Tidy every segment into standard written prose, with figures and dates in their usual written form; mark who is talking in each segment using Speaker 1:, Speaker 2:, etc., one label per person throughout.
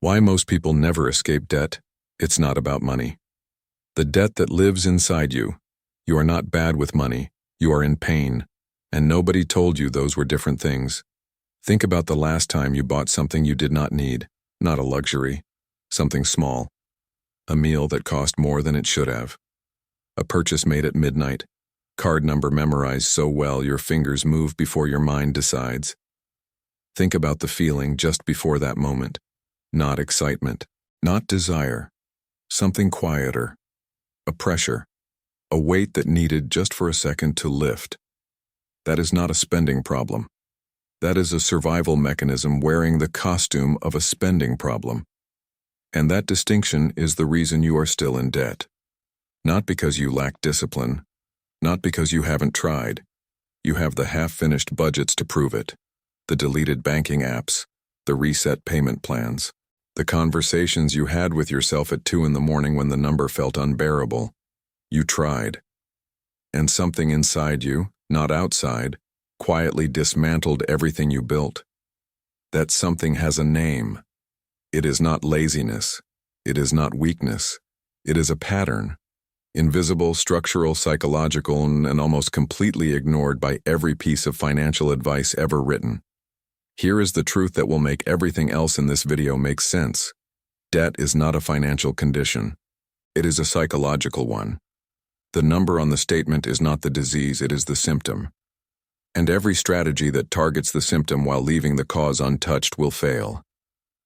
Speaker 1: Why most people never escape debt? It's not about money. The debt that lives inside you. You are not bad with money. You are in pain. And nobody told you those were different things. Think about the last time you bought something you did not need, not a luxury, something small. A meal that cost more than it should have. A purchase made at midnight. Card number memorized so well your fingers move before your mind decides. Think about the feeling just before that moment. Not excitement, not desire. Something quieter. A pressure. A weight that needed just for a second to lift. That is not a spending problem. That is a survival mechanism wearing the costume of a spending problem. And that distinction is the reason you are still in debt. Not because you lack discipline, not because you haven't tried. You have the half-finished budgets to prove it, the deleted banking apps, the reset payment plans, the conversations you had with yourself at 2 a.m. when the number felt unbearable. You tried. And something inside you, not outside, quietly dismantled everything you built. That something has a name. It is not laziness. It is not weakness. It is a pattern. Invisible, structural, psychological, and almost completely ignored by every piece of financial advice ever written. Here is the truth that will make everything else in this video make sense. Debt is not a financial condition. It is a psychological one. The number on the statement is not the disease, it is the symptom. And every strategy that targets the symptom while leaving the cause untouched will fail.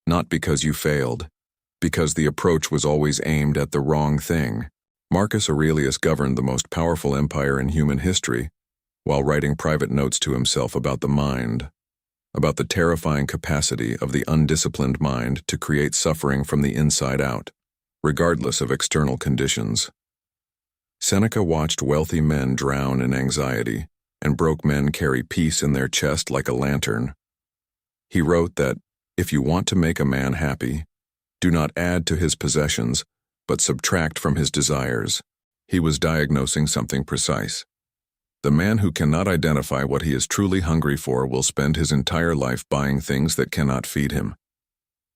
Speaker 1: Not because you failed, because the approach was always aimed at the wrong thing. Marcus Aurelius governed the most powerful empire in human history while writing private notes to himself about the mind, about the terrifying capacity of the undisciplined mind to create suffering from the inside out, regardless of external conditions. Seneca watched wealthy men drown in anxiety and broke men carry peace in their chest like a lantern. He wrote that, if you want to make a man happy, do not add to his possessions, but subtract from his desires. He was diagnosing something precise. The man who cannot identify what he is truly hungry for will spend his entire life buying things that cannot feed him.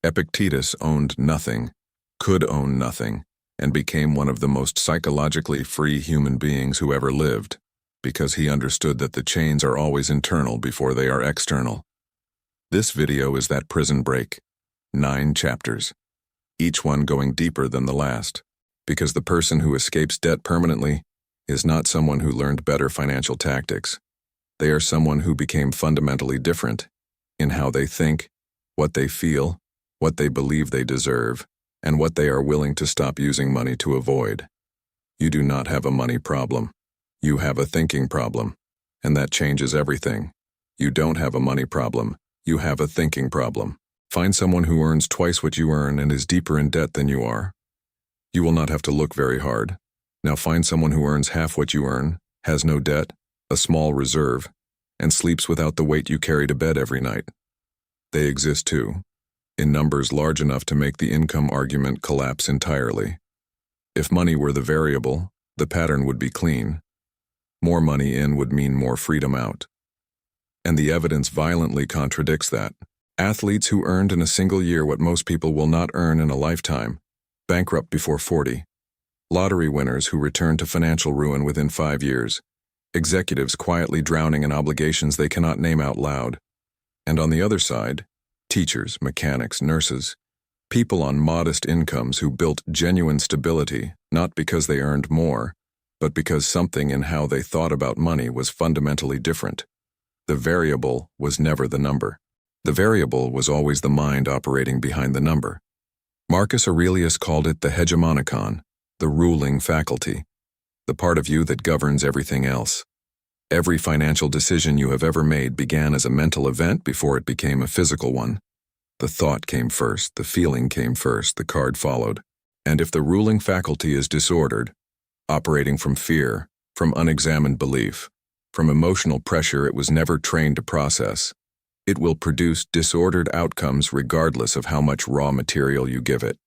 Speaker 1: Epictetus owned nothing, could own nothing, and became one of the most psychologically free human beings who ever lived, because he understood that the chains are always internal before they are external. This video is that prison break. 9 chapters. Each one going deeper than the last, because the person who escapes debt permanently is not someone who learned better financial tactics. They are someone who became fundamentally different in how they think, what they feel, what they believe they deserve, and what they are willing to stop using money to avoid. You do not have a money problem. You have a thinking problem, and that changes everything. You don't have a money problem. You have a thinking problem. Find someone who earns twice what you earn and is deeper in debt than you are. You will not have to look very hard. Now find someone who earns half what you earn, has no debt, a small reserve, and sleeps without the weight you carry to bed every night. They exist too, in numbers large enough to make the income argument collapse entirely. If money were the variable, the pattern would be clean. More money in would mean more freedom out. And the evidence violently contradicts that. Athletes who earned in a single year what most people will not earn in a lifetime, bankrupt before 40. Lottery winners who return to financial ruin within 5 years. Executives quietly drowning in obligations they cannot name out loud. And on the other side, teachers, mechanics, nurses, people on modest incomes who built genuine stability, not because they earned more, but because something in how they thought about money was fundamentally different. The variable was never the number. The variable was always the mind operating behind the number. Marcus Aurelius called it the hegemonicon, the ruling faculty, the part of you that governs everything else. Every financial decision you have ever made began as a mental event before it became a physical one. The thought came first, the feeling came first, the card followed. And if the ruling faculty is disordered, operating from fear, from unexamined belief, from emotional pressure it was never trained to process, it will produce disordered outcomes regardless of how much raw material you give it.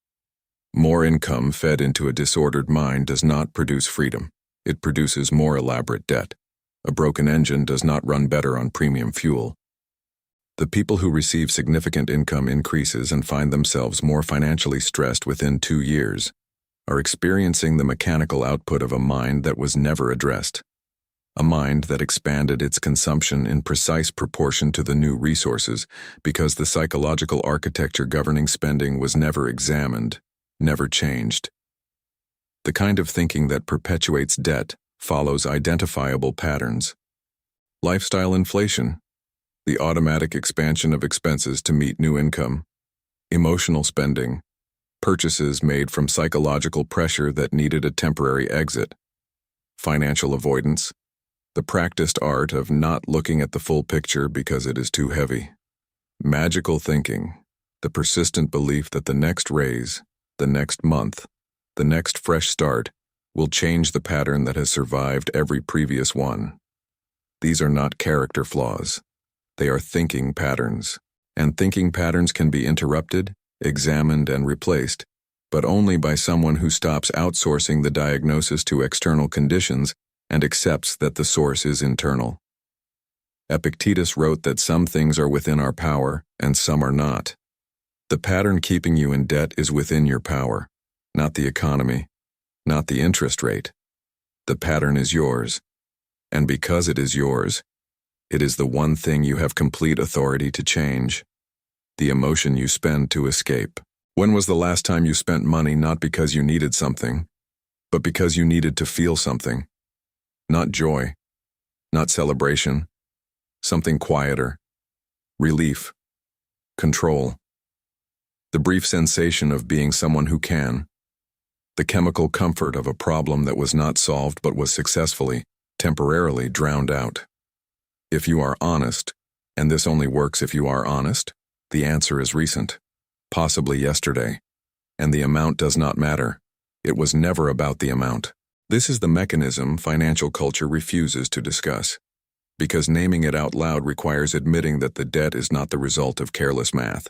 Speaker 1: More income fed into a disordered mind does not produce freedom. It produces more elaborate debt. A broken engine does not run better on premium fuel. The people who receive significant income increases and find themselves more financially stressed within 2 years are experiencing the mechanical output of a mind that was never addressed. A mind that expanded its consumption in precise proportion to the new resources because the psychological architecture governing spending was never examined, never changed. The kind of thinking that perpetuates debt follows identifiable patterns. Lifestyle inflation, the automatic expansion of expenses to meet new income. Emotional spending, purchases made from psychological pressure that needed a temporary exit. Financial avoidance, the practiced art of not looking at the full picture because it is too heavy. Magical thinking, the persistent belief that the next raise, the next month, the next fresh start will change the pattern that has survived every previous one. These are not character flaws. They are thinking patterns, and thinking patterns can be interrupted, examined, and replaced, but only by someone who stops outsourcing the diagnosis to external conditions and accepts that the source is internal. Epictetus wrote that some things are within our power and some are not. The pattern keeping you in debt is within your power, not the economy, not the interest rate. The pattern is yours, and because it is yours, it is the one thing you have complete authority to change. The emotion you spend to escape. When was the last time you spent money not because you needed something, but because you needed to feel something? Not joy, not celebration, something quieter, relief, control. The brief sensation of being someone who can. The chemical comfort of a problem that was not solved but was successfully, temporarily drowned out. If you are honest, and this only works if you are honest, the answer is recent, possibly yesterday, and the amount does not matter. It was never about the amount. This is the mechanism financial culture refuses to discuss, because naming it out loud requires admitting that the debt is not the result of careless math.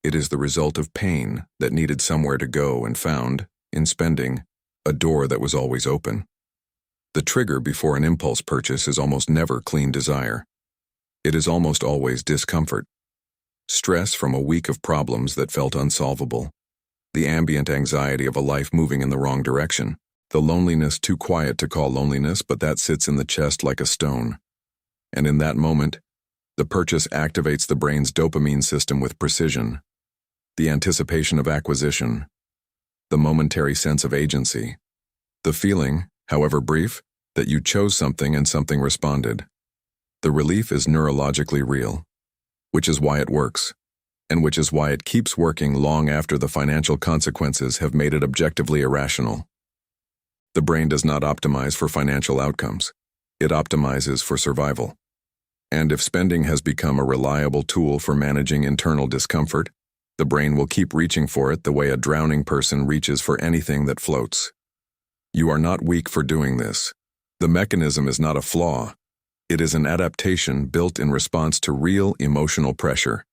Speaker 1: It is the result of pain that needed somewhere to go and found, in spending, a door that was always open. The trigger before an impulse purchase is almost never clean desire. It is almost always discomfort. Stress from a week of problems that felt unsolvable. The ambient anxiety of a life moving in the wrong direction. The loneliness too quiet to call loneliness, but that sits in the chest like a stone. And in that moment, the purchase activates the brain's dopamine system with precision. The anticipation of acquisition. The momentary sense of agency. The feeling, however brief, that you chose something and something responded. The relief is neurologically real, which is why it works, and which is why it keeps working long after the financial consequences have made it objectively irrational. The brain does not optimize for financial outcomes. It optimizes for survival. And if spending has become a reliable tool for managing internal discomfort, the brain will keep reaching for it the way a drowning person reaches for anything that floats. You are not weak for doing this. The mechanism is not a flaw. It is an adaptation built in response to real emotional pressure.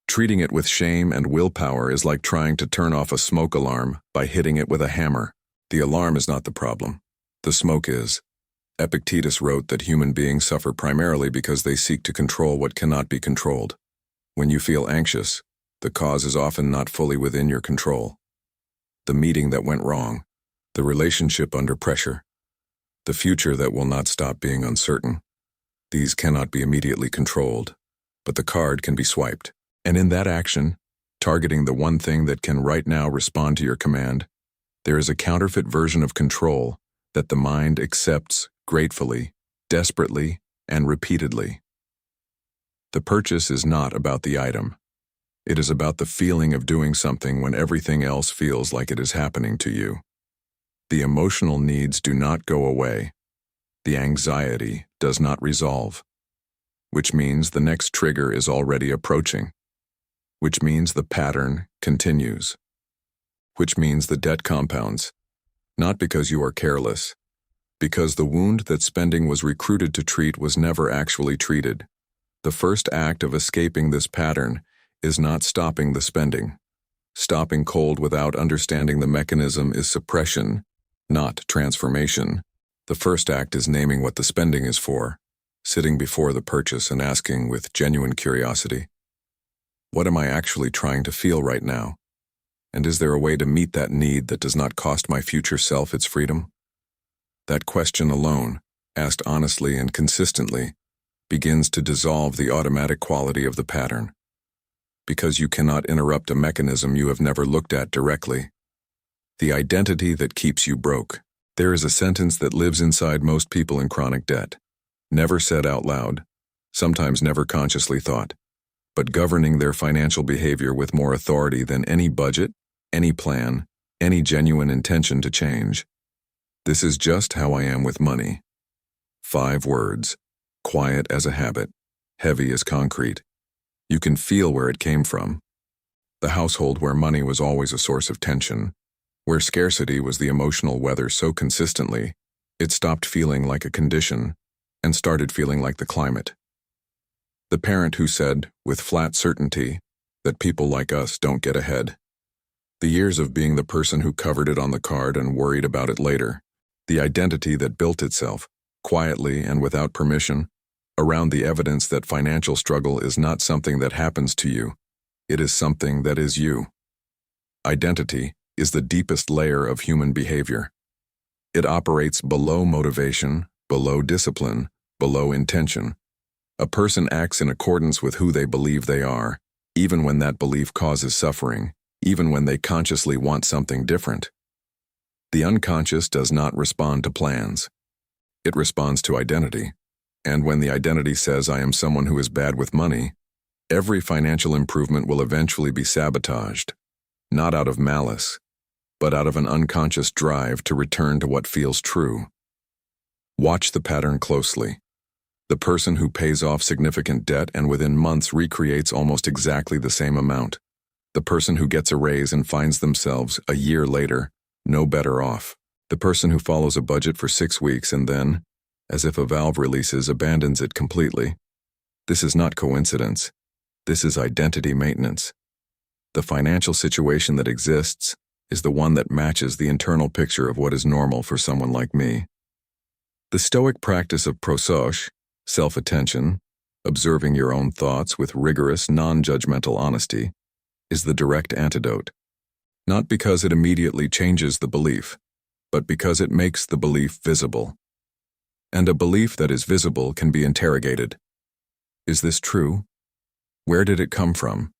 Speaker 1: Treating it with shame and willpower is like trying to turn off a smoke alarm by hitting it with a hammer. The alarm is not the problem. The smoke is. Epictetus wrote that human beings suffer primarily because they seek to control what cannot be controlled. When you feel anxious, the cause is often not fully within your control. The meeting that went wrong. The relationship under pressure, the future that will not stop being uncertain. These cannot be immediately controlled, but the card can be swiped. And in that action, targeting the one thing that can right now respond to your command, there is a counterfeit version of control that the mind accepts gratefully, desperately, and repeatedly. The purchase is not about the item. It is about the feeling of doing something when everything else feels like it is happening to you. The emotional needs do not go away. The anxiety does not resolve, which means the next trigger is already approaching, which means the pattern continues, which means the debt compounds, not because you are careless, because the wound that spending was recruited to treat was never actually treated. The first act of escaping this pattern is not stopping the spending. Stopping cold without understanding the mechanism is suppression, not transformation. The first act is naming what the spending is for. sitting before the purchase and asking with genuine curiosity, what am I actually trying to feel right now? And is there a way to meet that need that does not cost my future self its freedom? That question alone, asked honestly and consistently, begins to dissolve the automatic quality of the pattern. Because you cannot interrupt a mechanism you have never looked at directly. The identity that keeps you broke. There is a sentence that lives inside most people in chronic debt. Never said out loud, sometimes never consciously thought, but governing their financial behavior with more authority than any budget, any plan, any genuine intention to change. This is just how I am with money. 5 words, quiet as a habit, heavy as concrete. You can feel where it came from. The household where money was always a source of tension, where scarcity was the emotional weather so consistently, it stopped feeling like a condition and started feeling like the climate. The parent who said, with flat certainty, that people like us don't get ahead. The years of being the person who covered it on the card and worried about it later. The identity that built itself, quietly and without permission, around the evidence that financial struggle is not something that happens to you. It is something that is you. Identity is the deepest layer of human behavior. It operates below motivation, below discipline, below intention. A person acts in accordance with who they believe they are, even when that belief causes suffering, even when they consciously want something different. The unconscious does not respond to plans. It responds to identity. And when the identity says I am someone who is bad with money, every financial improvement will eventually be sabotaged, not out of malice, but out of an unconscious drive to return to what feels true. Watch the pattern closely. The person who pays off significant debt and within months recreates almost exactly the same amount. The person who gets a raise and finds themselves, a year later, no better off. The person who follows a budget for 6 weeks and then, as if a valve releases, abandons it completely. This is not coincidence. This is identity maintenance. The financial situation that exists is the one that matches the internal picture of what is normal for someone like me. The Stoic practice of prosauche, self-attention, observing your own thoughts with rigorous, non-judgmental honesty, is the direct antidote. Not because it immediately changes the belief, but because it makes the belief visible. And a belief that is visible can be interrogated. Is this true? Where did it come from?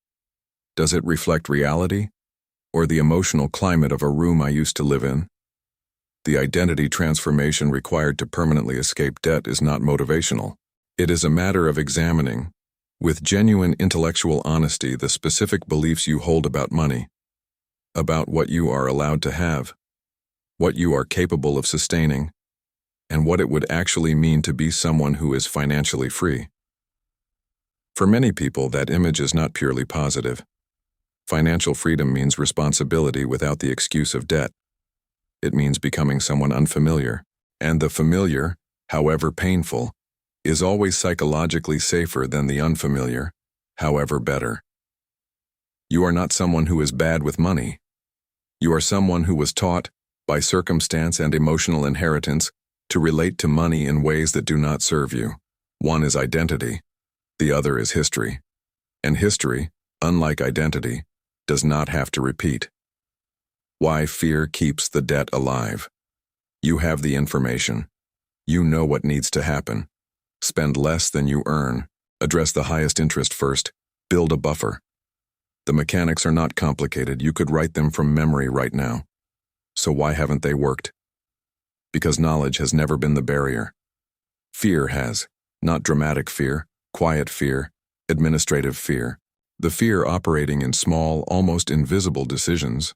Speaker 1: Does it reflect reality, or the emotional climate of a room I used to live in? The identity transformation required to permanently escape debt is not motivational. It is a matter of examining, with genuine intellectual honesty, the specific beliefs you hold about money, about what you are allowed to have, what you are capable of sustaining, and what it would actually mean to be someone who is financially free. For many people, that image is not purely positive. Financial freedom means responsibility without the excuse of debt. It means becoming someone unfamiliar, and the familiar, however painful, is always psychologically safer than the unfamiliar, however better. You are not someone who is bad with money. You are someone who was taught, by circumstance and emotional inheritance, to relate to money in ways that do not serve you. One is identity, the other is history. And history, unlike identity, does not have to repeat. Why fear keeps the debt alive. You have the information. You know what needs to happen. Spend less than you earn. Address the highest interest first. Build a buffer. The mechanics are not complicated. You could write them from memory right now. So why haven't they worked? Because knowledge has never been the barrier. Fear has. Not dramatic fear, quiet fear, administrative fear. The fear operating in small, almost invisible decisions.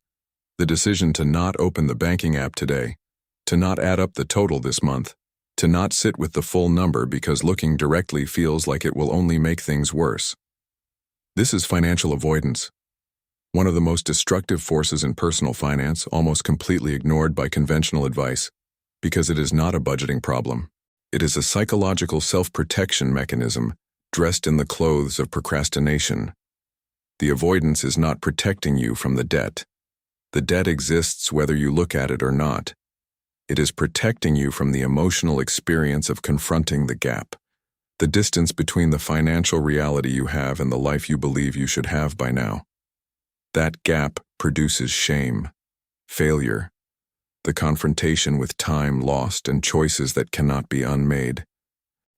Speaker 1: The decision to not open the banking app today, to not add up the total this month, to not sit with the full number because looking directly feels like it will only make things worse. This is financial avoidance, one of the most destructive forces in personal finance, almost completely ignored by conventional advice, because it is not a budgeting problem. It is a psychological self-protection mechanism dressed in the clothes of procrastination. The avoidance is not protecting you from the debt. The debt exists whether you look at it or not. It is protecting you from the emotional experience of confronting the gap, The distance between the financial reality you have and the life you believe you should have by now. That gap produces shame, failure, the confrontation with time lost and choices that cannot be unmade.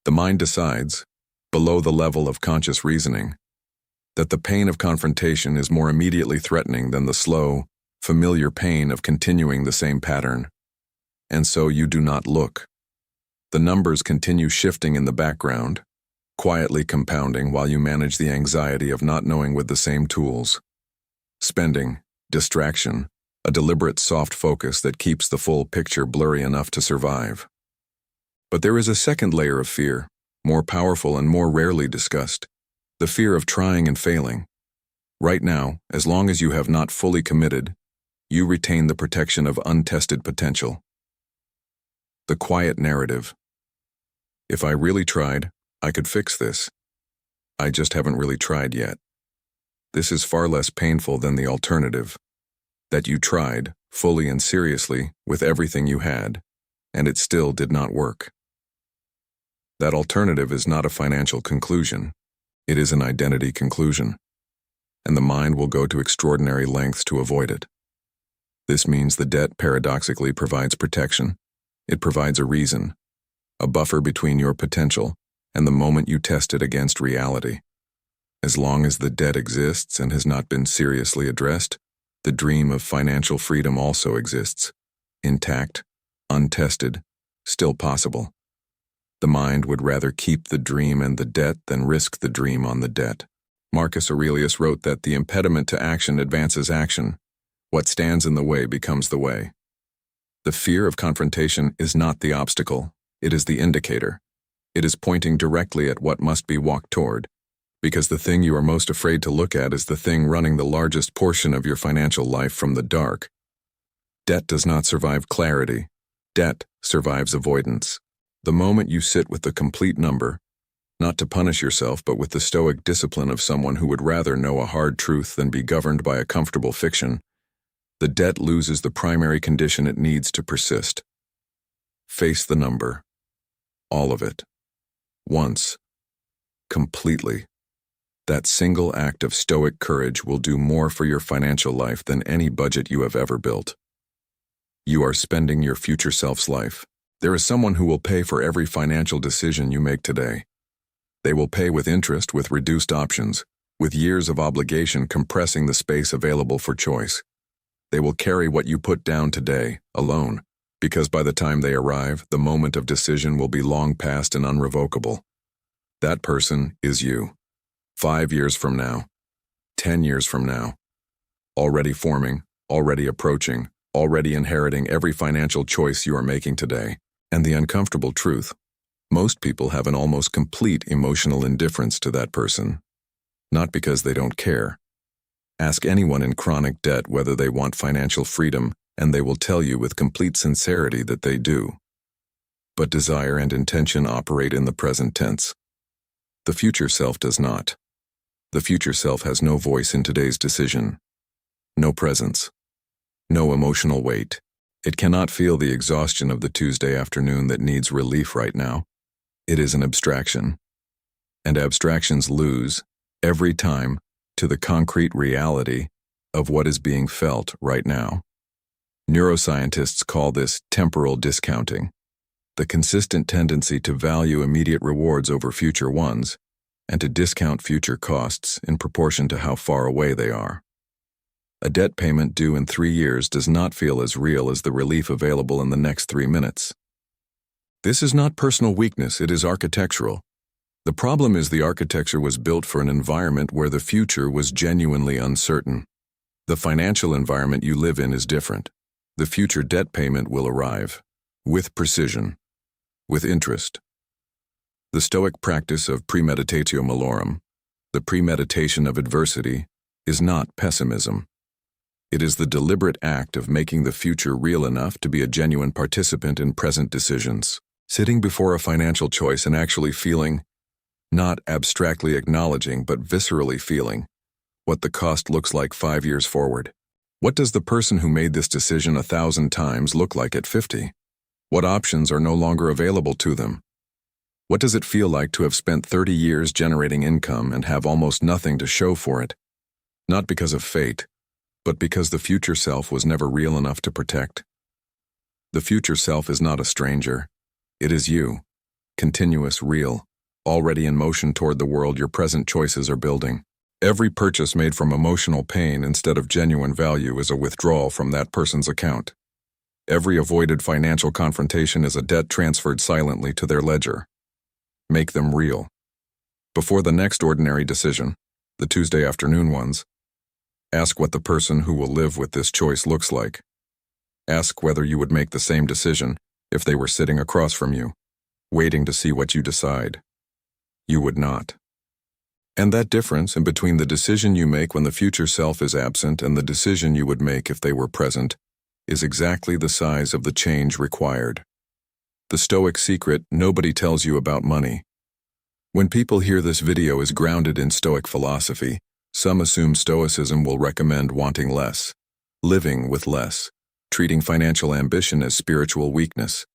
Speaker 1: The mind decides, below the level of conscious reasoning, that the pain of confrontation is more immediately threatening than the slow, familiar pain of continuing the same pattern. And so you do not look. The numbers continue shifting in the background, quietly compounding while you manage the anxiety of not knowing with the same tools. Spending, distraction, a deliberate soft focus that keeps the full picture blurry enough to survive. But there is a second layer of fear, more powerful and more rarely discussed, the fear of trying and failing. Right now, as long as you have not fully committed, you retain the protection of untested potential. The quiet narrative. If I really tried, I could fix this. I just haven't really tried yet. This is far less painful than the alternative, that you tried, fully and seriously, with everything you had, and it still did not work. That alternative is not a financial conclusion. It is an identity conclusion, and the mind will go to extraordinary lengths to avoid it. This means the debt paradoxically provides protection. It provides a reason, a buffer between your potential and the moment you test it against reality. As long as the debt exists and has not been seriously addressed, the dream of financial freedom also exists, intact, untested, still possible. The mind would rather keep the dream and the debt than risk the dream on the debt. Marcus Aurelius wrote that the impediment to action advances action. What stands in the way becomes the way. The fear of confrontation is not the obstacle, it is the indicator. It is pointing directly at what must be walked toward, because the thing you are most afraid to look at is the thing running the largest portion of your financial life from the dark. Debt does not survive clarity. Debt survives avoidance. The moment you sit with the complete number, not to punish yourself but with the stoic discipline of someone who would rather know a hard truth than be governed by a comfortable fiction, the debt loses the primary condition it needs to persist. Face the number. All of it. Once. Completely. That single act of stoic courage will do more for your financial life than any budget you have ever built. You are spending your future self's life. There is someone who will pay for every financial decision you make today. They will pay with interest, with reduced options, with years of obligation compressing the space available for choice. They will carry what you put down today, alone, because by the time they arrive, the moment of decision will be long past and unrevocable. That person is you. 5 years from now, 10 years from now. Already forming, already approaching, already inheriting every financial choice you are making today. And the uncomfortable truth, most people have an almost complete emotional indifference to that person. Not because they don't care. Ask anyone in chronic debt whether they want financial freedom, and they will tell you with complete sincerity that they do. But desire and intention operate in the present tense. The future self does not. The future self has no voice in today's decision. No presence. No emotional weight. It cannot feel the exhaustion of the Tuesday afternoon that needs relief right now. It is an abstraction. And abstractions lose, every time, to the concrete reality of what is being felt right now. Neuroscientists call this temporal discounting, the consistent tendency to value immediate rewards over future ones, and to discount future costs in proportion to how far away they are. A debt payment due in 3 years does not feel as real as the relief available in the next 3 minutes. This is not personal weakness, it is architectural. The problem is the architecture was built for an environment where the future was genuinely uncertain. The financial environment you live in is different. The future debt payment will arrive, with precision, with interest. The Stoic practice of premeditatio malorum, the premeditation of adversity, is not pessimism. It is the deliberate act of making the future real enough to be a genuine participant in present decisions, sitting before a financial choice and actually feeling, not abstractly acknowledging but viscerally feeling, what the cost looks like 5 years forward. What does the person who made this decision 1,000 times look like at 50? What options are no longer available to them? What does it feel like to have spent 30 years generating income and have almost nothing to show for it? Not because of fate, but because the future self was never real enough to protect. The future self is not a stranger. It is you, continuous, real, already in motion toward the world your present choices are building. Every purchase made from emotional pain instead of genuine value is a withdrawal from that person's account. Every avoided financial confrontation is a debt transferred silently to their ledger. Make them real. Before the next ordinary decision, the Tuesday afternoon ones, ask what the person who will live with this choice looks like. Ask whether you would make the same decision if they were sitting across from you, waiting to see what you decide. You would not. And that difference in between the decision you make when the future self is absent and the decision you would make if they were present is exactly the size of the change required. The Stoic secret nobody tells you about money. When people hear this video is grounded in Stoic philosophy, some assume Stoicism will recommend wanting less, living with less, treating financial ambition as spiritual weakness.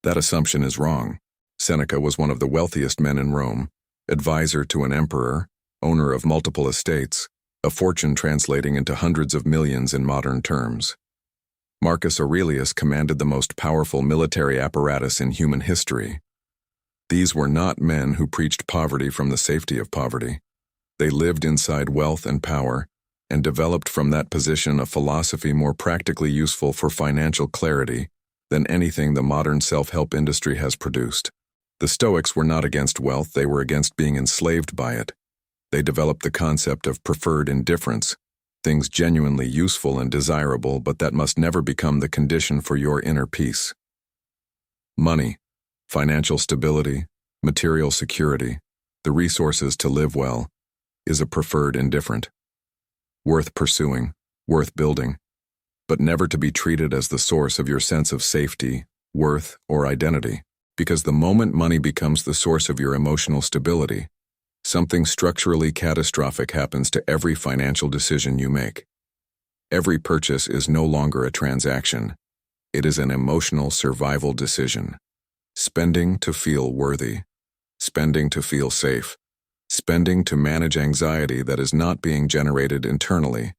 Speaker 1: That assumption is wrong. Seneca was one of the wealthiest men in Rome, advisor to an emperor, owner of multiple estates, a fortune translating into hundreds of millions in modern terms. Marcus Aurelius commanded the most powerful military apparatus in human history. These were not men who preached poverty from the safety of poverty. They lived inside wealth and power, and developed from that position a philosophy more practically useful for financial clarity than anything the modern self-help industry has produced. The Stoics were not against wealth, they were against being enslaved by it. They developed the concept of preferred indifference, things genuinely useful and desirable, but that must never become the condition for your inner peace. Money, financial stability, material security, the resources to live well, is a preferred indifferent. Worth pursuing, worth building, but never to be treated as the source of your sense of safety, worth, or identity. Because the moment money becomes the source of your emotional stability, something structurally catastrophic happens to every financial decision you make. Every purchase is no longer a transaction. It is an emotional survival decision. Spending to feel worthy. Spending to feel safe. Spending to manage anxiety that is not being generated internally,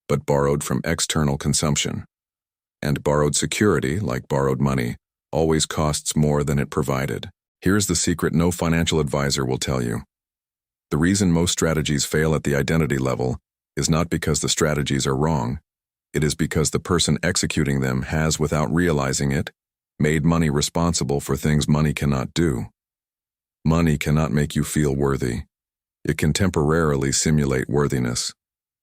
Speaker 1: but borrowed from external consumption. And borrowed security, like borrowed money, always costs more than it provided. Here's the secret no financial advisor will tell you. The reason most strategies fail at the identity level is not because the strategies are wrong. It is because the person executing them has, without realizing it, made money responsible for things money cannot do. Money cannot make you feel worthy. It can temporarily simulate worthiness,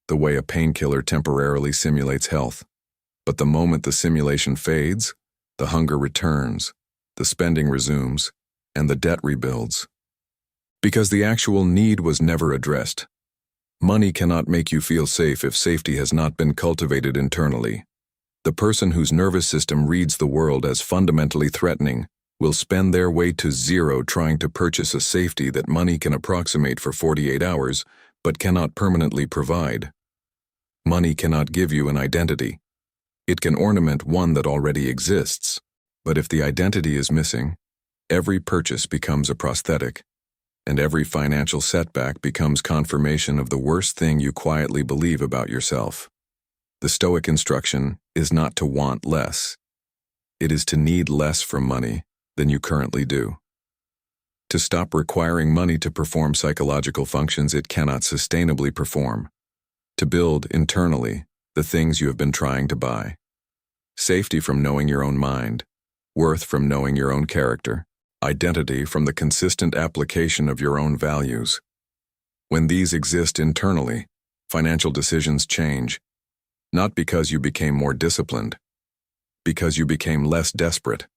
Speaker 1: the way a painkiller temporarily simulates health. But the moment the simulation fades, the hunger returns, the spending resumes, and the debt rebuilds. Because the actual need was never addressed. Money cannot make you feel safe if safety has not been cultivated internally. The person whose nervous system reads the world as fundamentally threatening will spend their way to zero trying to purchase a safety that money can approximate for 48 hours, but cannot permanently provide. Money cannot give you an identity. It can ornament one that already exists, but if the identity is missing, every purchase becomes a prosthetic, and every financial setback becomes confirmation of the worst thing you quietly believe about yourself. The Stoic instruction is not to want less. It is to need less from money than you currently do. To stop requiring money to perform psychological functions it cannot sustainably perform. To build, internally, the things you have been trying to buy. Safety from knowing your own mind, worth from knowing your own character, identity from the consistent application of your own values. When these exist internally, financial decisions change, not because you became more disciplined, because you became less desperate.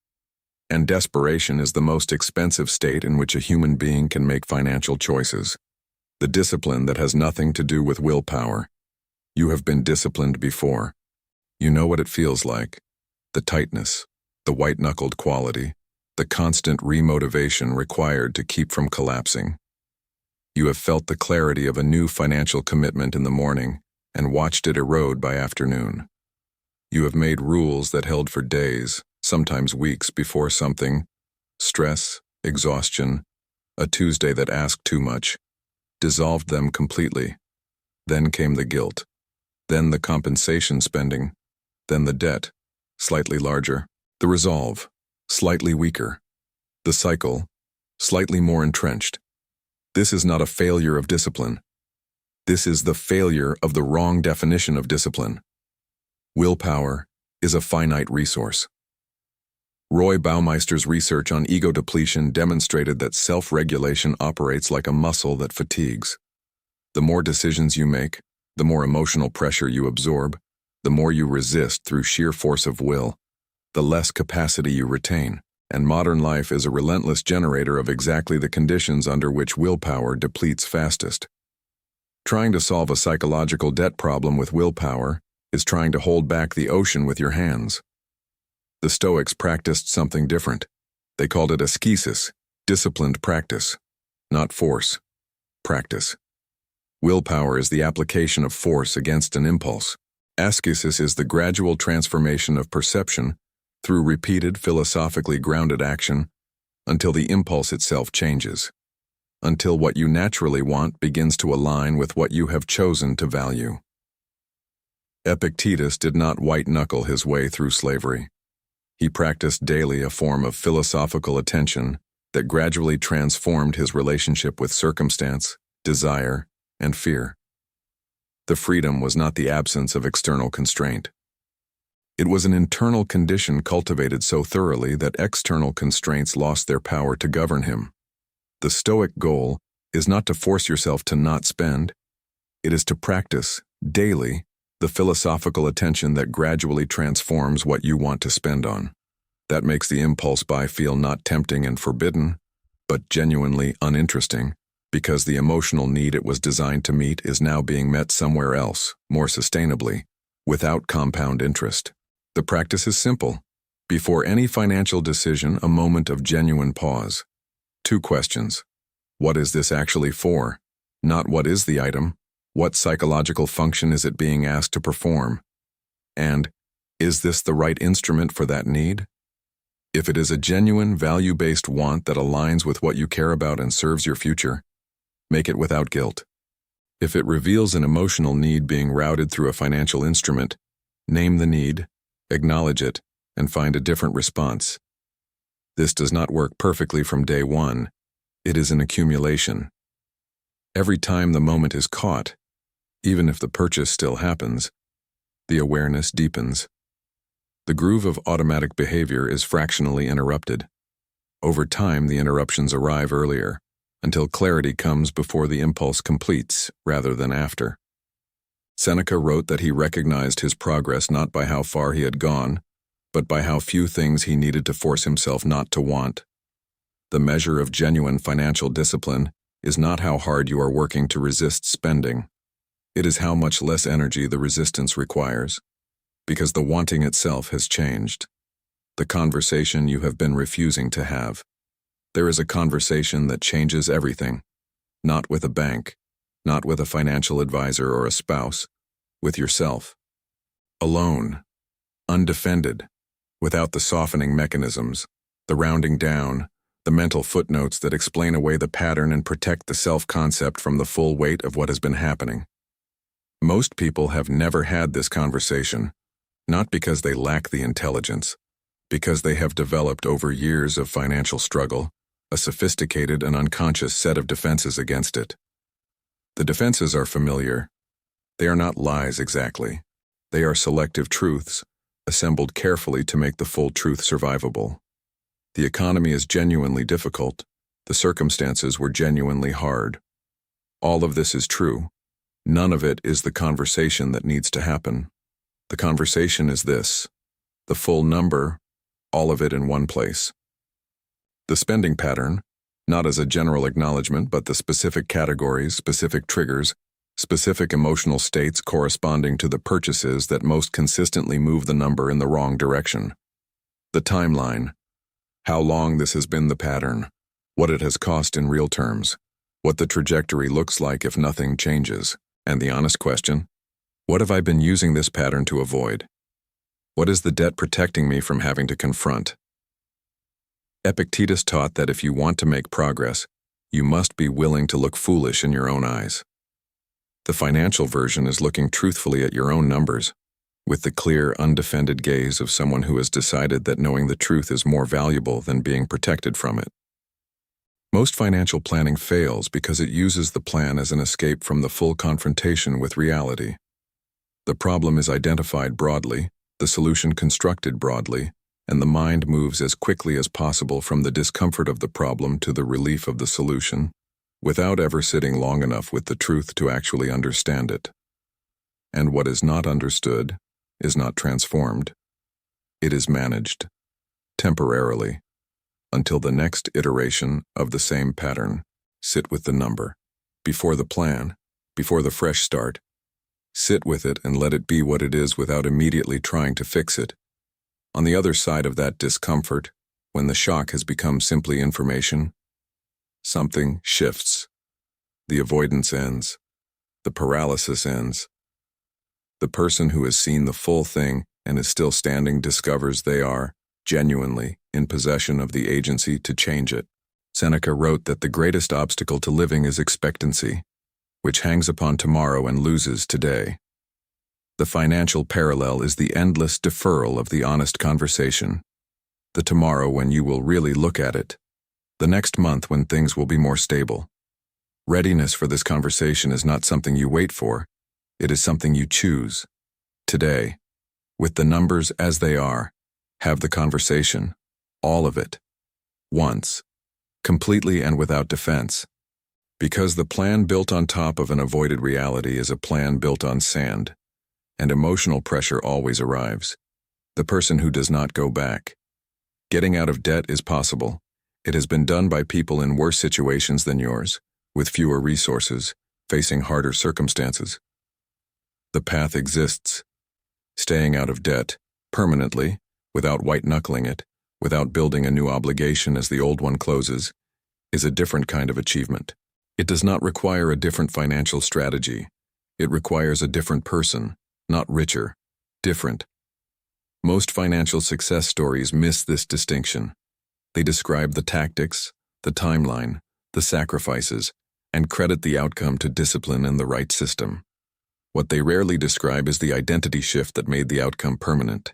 Speaker 1: And desperation is the most expensive state in which a human being can make financial choices. The discipline that has nothing to do with willpower. You have been disciplined before. You know what it feels like. The tightness, the white-knuckled quality, the constant remotivation required to keep from collapsing. You have felt the clarity of a new financial commitment in the morning and watched it erode by afternoon. You have made rules that held for days, sometimes weeks before something, stress, exhaustion, a Tuesday that asked too much, dissolved them completely. Then came the guilt, then the compensation spending, then the debt, slightly larger, the resolve, slightly weaker, the cycle, slightly more entrenched. This is not a failure of discipline. This is the failure of the wrong definition of discipline. Willpower is a finite resource. Roy Baumeister's research on ego depletion demonstrated that self-regulation operates like a muscle that fatigues. The more decisions you make, the more emotional pressure you absorb, the more you resist through sheer force of will, the less capacity you retain. And modern life is a relentless generator of exactly the conditions under which willpower depletes fastest. Trying to solve a psychological debt problem with willpower is trying to hold back the ocean with your hands. The Stoics practiced something different. They called it ascesis, disciplined practice, not force, practice. Willpower is the application of force against an impulse. Ascesis is the gradual transformation of perception through repeated philosophically grounded action until the impulse itself changes, until what you naturally want begins to align with what you have chosen to value. Epictetus did not white-knuckle his way through slavery. He practiced daily a form of philosophical attention that gradually transformed his relationship with circumstance, desire, and fear. The freedom was not the absence of external constraint. It was an internal condition cultivated so thoroughly that external constraints lost their power to govern him. The Stoic goal is not to force yourself to not spend. It is to practice, daily, the philosophical attention that gradually transforms what you want to spend on. That makes the impulse buy feel not tempting and forbidden, but genuinely uninteresting, because the emotional need it was designed to meet is now being met somewhere else, more sustainably, without compound interest. The practice is simple. Before any financial decision, a moment of genuine pause. 2 questions. What is this actually for? Not what is the item, what psychological function is it being asked to perform? And, is this the right instrument for that need? If it is a genuine, value-based want that aligns with what you care about and serves your future, make it without guilt. If it reveals an emotional need being routed through a financial instrument, name the need, acknowledge it, and find a different response. This does not work perfectly from day one. It is an accumulation. Every time the moment is caught, even if the purchase still happens, the awareness deepens. The groove of automatic behavior is fractionally interrupted. Over time, the interruptions arrive earlier, until clarity comes before the impulse completes, rather than after. Seneca wrote that he recognized his progress not by how far he had gone, but by how few things he needed to force himself not to want. The measure of genuine financial discipline is not how hard you are working to resist spending. It is how much less energy the resistance requires, because the wanting itself has changed. The conversation you have been refusing to have. There is a conversation that changes everything, not with a bank, not with a financial advisor or a spouse, with yourself. Alone, undefended, without the softening mechanisms, the rounding down, the mental footnotes that explain away the pattern and protect the self-concept from the full weight of what has been happening. Most people have never had this conversation, not because they lack the intelligence, because they have developed over years of financial struggle, a sophisticated and unconscious set of defenses against it. The defenses are familiar. They are not lies exactly. They are selective truths, assembled carefully to make the full truth survivable. The economy is genuinely difficult. The circumstances were genuinely hard. All of this is true. None of it is the conversation that needs to happen. The conversation is this: the full number, all of it in one place. The spending pattern, not as a general acknowledgement, but the specific categories, specific triggers, specific emotional states corresponding to the purchases that most consistently move the number in the wrong direction. The timeline, how long this has been the pattern, what it has cost in real terms, what the trajectory looks like if nothing changes, and the honest question, what have I been using this pattern to avoid? What is the debt protecting me from having to confront? Epictetus taught that if you want to make progress, you must be willing to look foolish in your own eyes. The financial version is looking truthfully at your own numbers, with the clear, undefended gaze of someone who has decided that knowing the truth is more valuable than being protected from it. Most financial planning fails because it uses the plan as an escape from the full confrontation with reality. The problem is identified broadly, the solution constructed broadly, and the mind moves as quickly as possible from the discomfort of the problem to the relief of the solution, without ever sitting long enough with the truth to actually understand it. And what is not understood is not transformed. It is managed, temporarily, until the next iteration of the same pattern. Sit with the number. Before the plan, before the fresh start, sit with it and let it be what it is without immediately trying to fix it. On the other side of that discomfort, when the shock has become simply information, something shifts. The avoidance ends. The paralysis ends. The person who has seen the full thing and is still standing discovers they are, genuinely, in possession of the agency to change it. Seneca wrote that the greatest obstacle to living is expectancy, which hangs upon tomorrow and loses today. The financial parallel is the endless deferral of the honest conversation. The tomorrow when you will really look at it. The next month when things will be more stable. Readiness for this conversation is not something you wait for. It is something you choose. Today, with the numbers as they are, have the conversation. All of it. Once. Completely and without defense. Because the plan built on top of an avoided reality is a plan built on sand, and emotional pressure always arrives. The person who does not go back. Getting out of debt is possible. It has been done by people in worse situations than yours, with fewer resources, facing harder circumstances. The path exists. Staying out of debt, permanently, without white-knuckling it, without building a new obligation as the old one closes, is a different kind of achievement. It does not require a different financial strategy. It requires a different person, not richer, different. Most financial success stories miss this distinction. They describe the tactics, the timeline, the sacrifices, and credit the outcome to discipline and the right system. What they rarely describe is the identity shift that made the outcome permanent.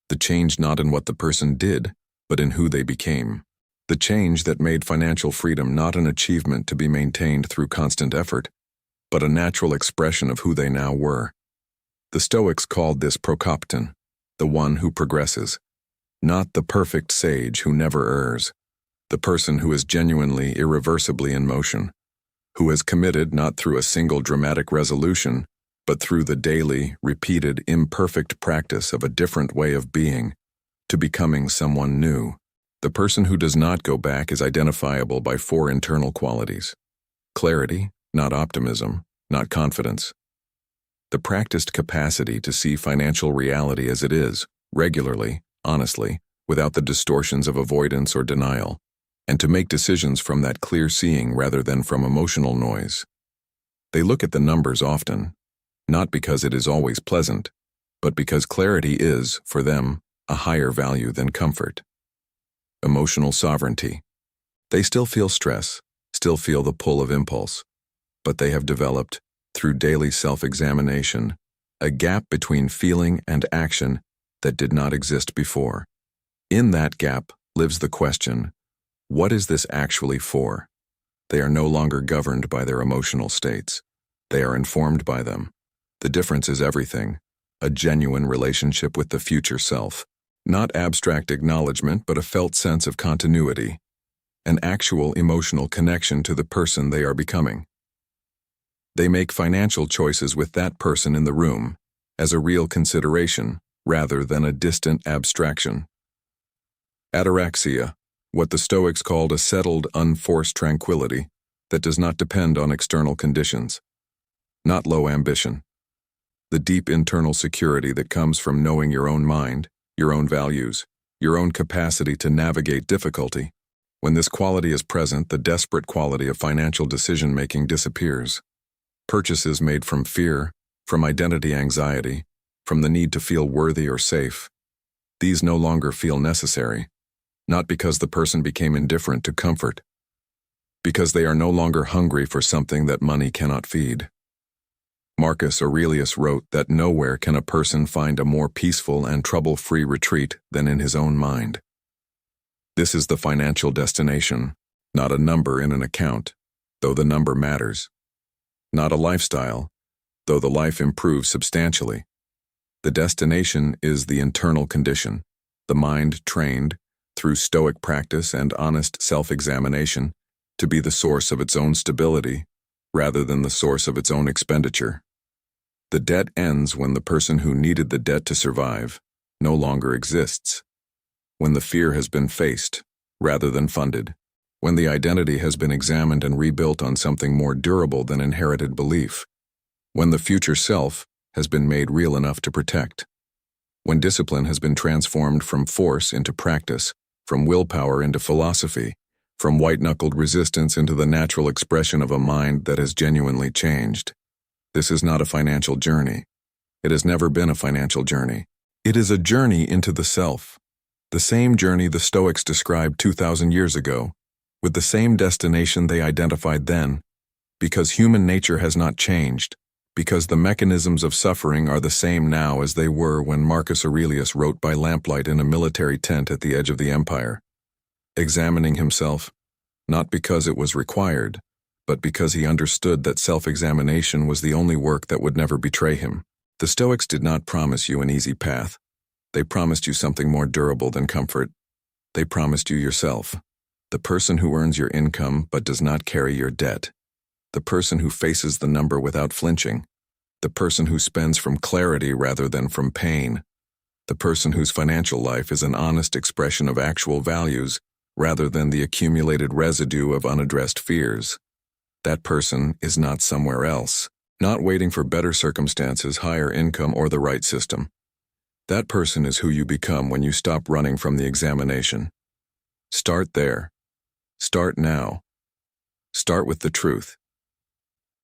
Speaker 1: The change not in what the person did, but in who they became. The change that made financial freedom not an achievement to be maintained through constant effort, but a natural expression of who they now were. The Stoics called this prokopton, the one who progresses, not the perfect sage who never errs, the person who is genuinely, irreversibly in motion, who has committed not through a single dramatic resolution, but through the daily, repeated, imperfect practice of a different way of being, to becoming someone new. The person who does not go back is identifiable by 4 internal qualities. Clarity, not optimism, not confidence. The practiced capacity to see financial reality as it is, regularly, honestly, without the distortions of avoidance or denial, and to make decisions from that clear seeing rather than from emotional noise. They look at the numbers often, not because it is always pleasant, but because clarity is, for them, a higher value than comfort. Emotional sovereignty. They still feel stress, still feel the pull of impulse, but they have developed, through daily self-examination, a gap between feeling and action that did not exist before. In that gap lives the question, what is this actually for? They are no longer governed by their emotional states. They are informed by them. The difference is everything, a genuine relationship with the future self. Not abstract acknowledgement, but a felt sense of continuity, an actual emotional connection to the person they are becoming. They make financial choices with that person in the room, as a real consideration, rather than a distant abstraction. Ataraxia, what the Stoics called a settled, unforced tranquility that does not depend on external conditions. Not low ambition. The deep internal security that comes from knowing your own mind, your own values, your own capacity to navigate difficulty. When this quality is present, the desperate quality of financial decision-making disappears. Purchases made from fear, from identity anxiety, from the need to feel worthy or safe, these no longer feel necessary, not because the person became indifferent to comfort, because they are no longer hungry for something that money cannot feed. Marcus Aurelius wrote that nowhere can a person find a more peaceful and trouble-free retreat than in his own mind. This is the financial destination, not a number in an account, though the number matters. Not a lifestyle, though the life improves substantially. The destination is the internal condition, the mind trained, through Stoic practice and honest self-examination, to be the source of its own stability, rather than the source of its own expenditure. The debt ends when the person who needed the debt to survive no longer exists, when the fear has been faced, rather than funded, when the identity has been examined and rebuilt on something more durable than inherited belief, when the future self has been made real enough to protect, when discipline has been transformed from force into practice, from willpower into philosophy, from white-knuckled resistance into the natural expression of a mind that has genuinely changed. This is not a financial journey. It has never been a financial journey. It is a journey into the self, the same journey the Stoics described 2,000 years ago, with the same destination they identified then, because human nature has not changed, because the mechanisms of suffering are the same now as they were when Marcus Aurelius wrote by lamplight in a military tent at the edge of the empire, examining himself, not because it was required, but because he understood that self-examination was the only work that would never betray him. The Stoics did not promise you an easy path. They promised you something more durable than comfort. They promised you yourself, the person who earns your income but does not carry your debt, the person who faces the number without flinching, the person who spends from clarity rather than from pain, the person whose financial life is an honest expression of actual values rather than the accumulated residue of unaddressed fears. That person is not somewhere else, not waiting for better circumstances, higher income, or the right system. That person is who you become when you stop running from the examination. Start there. Start now. Start with the truth.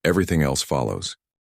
Speaker 1: Everything else follows.